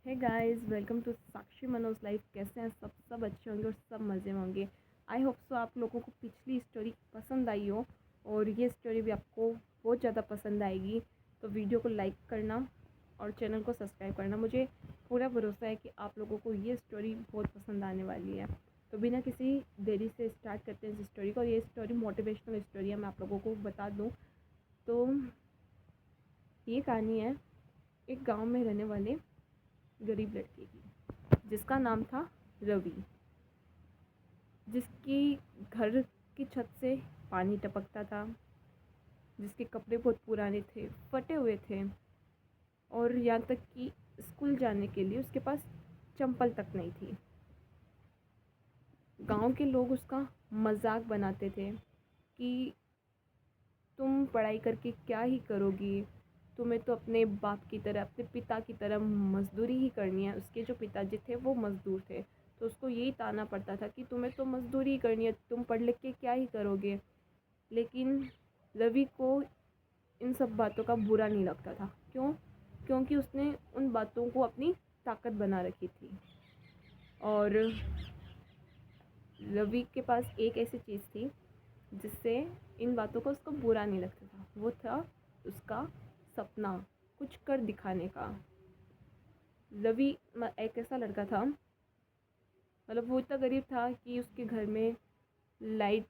Hey guys, welcome to Sakshi Manoj life. कैसे हैं सब अच्छे होंगे और सब मज़े में होंगे। आई होप सो आप लोगों को पिछली स्टोरी पसंद आई हो और ये स्टोरी भी आपको बहुत ज़्यादा पसंद आएगी। तो वीडियो को लाइक करना और चैनल को सब्सक्राइब करना। मुझे पूरा भरोसा है कि आप लोगों को ये स्टोरी बहुत पसंद आने वाली है। तो बिना किसी देरी से स्टार्ट करते हैं इस स्टोरी को। ये स्टोरी मोटिवेशनल स्टोरी है, मैं आप लोगों को बता दूँ तो ये कहानी है एक गाँव में रहने वाले गरीब लड़के की, जिसका नाम था रवि। जिसकी घर की छत से पानी टपकता था, जिसके कपड़े बहुत पुराने थे, फटे हुए थे और यहाँ तक कि स्कूल जाने के लिए उसके पास चंपल तक नहीं थी। गांव के लोग उसका मजाक बनाते थे कि तुम पढ़ाई करके क्या ही करोगी, तुम्हें तो अपने बाप की तरह, अपने पिता की तरह मजदूरी ही करनी है। उसके जो पिताजी थे वो मज़दूर थे, तो उसको यही ताना पड़ता था कि तुम्हें तो मजदूरी ही करनी है, तुम पढ़ लिख के क्या ही करोगे। लेकिन रवि को इन सब बातों का बुरा नहीं लगता था। क्यों? क्योंकि उसने उन बातों को अपनी ताकत बना रखी थी। और रवि के पास एक ऐसी चीज़ थी जिससे इन बातों को उसको बुरा नहीं लगता था। वो था उसका सपना, कुछ कर दिखाने का। रवि एक ऐसा लड़का था, मतलब वो इतना गरीब था कि उसके घर में लाइट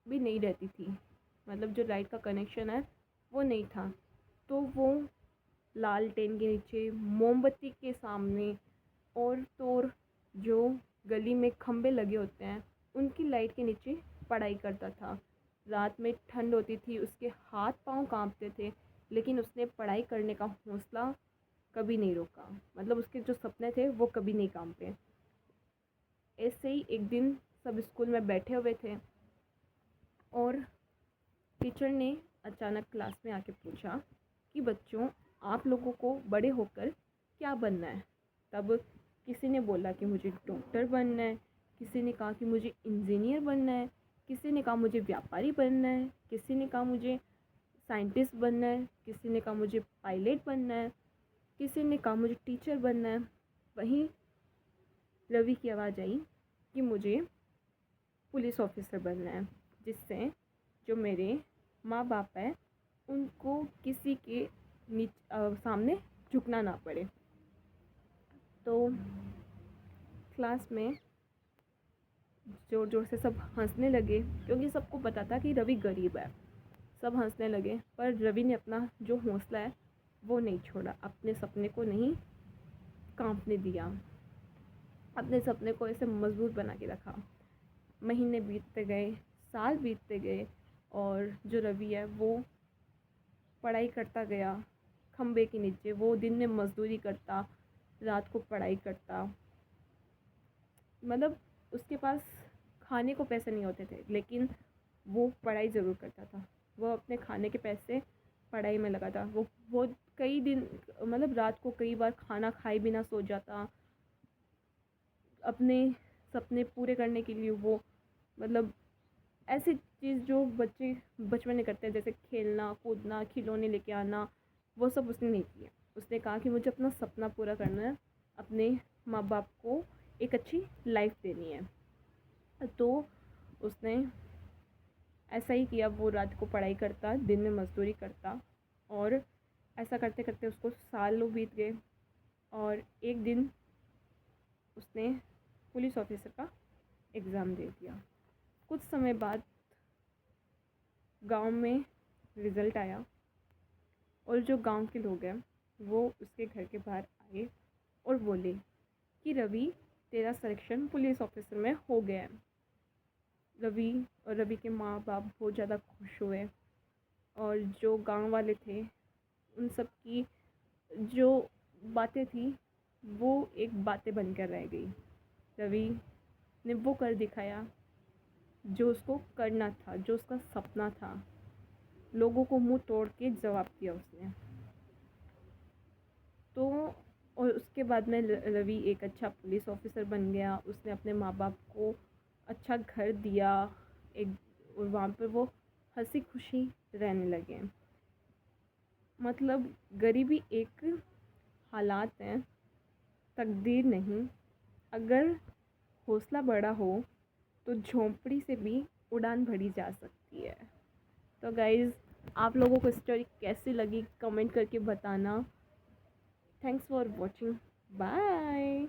भी नहीं रहती थी। मतलब जो लाइट का कनेक्शन है वो नहीं था। तो वो लालटेन के नीचे, मोमबत्ती के सामने और तो और जो गली में खंबे लगे होते हैं उनकी लाइट के नीचे पढ़ाई करता था। रात में ठंड होती थी, उसके हाथ पांव कांपते थे, लेकिन उसने पढ़ाई करने का हौसला कभी नहीं रोका। मतलब उसके जो सपने थे वो कभी नहीं कांपे। ऐसे ही एक दिन सब स्कूल में बैठे हुए थे और टीचर ने अचानक क्लास में आके पूछा कि बच्चों, आप लोगों को बड़े होकर क्या बनना है। तब किसी ने बोला कि मुझे डॉक्टर बनना है, किसी ने कहा कि मुझे इंजीनियर बनना है, किसी ने कहा मुझे व्यापारी बनना है, किसी ने कहा मुझे साइंटिस्ट बनना है, किसी ने कहा मुझे पायलट बनना है, किसी ने कहा मुझे टीचर बनना है। वहीं रवि की आवाज़ आई कि मुझे पुलिस ऑफिसर बनना है, जिससे जो मेरे माँ बाप है उनको किसी के सामने झुकना ना पड़े। तो क्लास में ज़ोर ज़ोर से सब हंसने लगे, क्योंकि सबको पता था कि रवि गरीब है। सब हंसने लगे, पर रवि ने अपना जो हौसला है वो नहीं छोड़ा, अपने सपने को नहीं कांपने दिया, अपने सपने को ऐसे मजबूत बना के रखा। महीने बीतते गए, साल बीतते गए और जो रवि है वो पढ़ाई करता गया। खंबे के नीचे वो दिन में मजदूरी करता, रात को पढ़ाई करता। मतलब उसके पास खाने को पैसे नहीं होते थे, लेकिन वो पढ़ाई ज़रूर करता था। वो अपने खाने के पैसे पढ़ाई में लगाता। वो कई दिन, मतलब रात को कई बार खाना खाए बिना सो जाता। अपने सपने पूरे करने के लिए वो, मतलब ऐसी चीज़ जो बच्चे बचपन में करते हैं, जैसे खेलना कूदना, खिलौने लेके आना, वो सब उसने नहीं किया। उसने कहा कि मुझे अपना सपना पूरा करना है, अपने माँ बाप को एक अच्छी लाइफ देनी है। तो उसने ऐसा ही किया। वो रात को पढ़ाई करता, दिन में मजदूरी करता और ऐसा करते करते उसको सालों बीत गए। और एक दिन उसने पुलिस ऑफिसर का एग्ज़ाम दे दिया। कुछ समय बाद गांव में रिज़ल्ट आया और जो गांव के लोग हैं वो उसके घर के बाहर आए और बोले कि रवि, तेरा सिलेक्शन पुलिस ऑफिसर में हो गया है। रवि और रवि के माँ बाप बहुत ज़्यादा खुश हुए और जो गांव वाले थे उन सब की जो बातें थी वो एक बातें बनकर रह गई। रवि ने वो कर दिखाया जो उसको करना था, जो उसका सपना था। लोगों को मुंह तोड़ के जवाब दिया उसने। तो और उसके बाद में रवि एक अच्छा पुलिस ऑफिसर बन गया। उसने अपने माँ बाप को अच्छा घर दिया एक, और वहाँ पर वो हंसी खुशी रहने लगे। मतलब गरीबी एक हालात हैं तकदीर नहीं, अगर हौसला बड़ा हो तो झोंपड़ी से भी उड़ान भरी जा सकती है। तो गाइज़, आप लोगों को स्टोरी कैसी लगी कमेंट करके बताना। Thanks for watching, bye.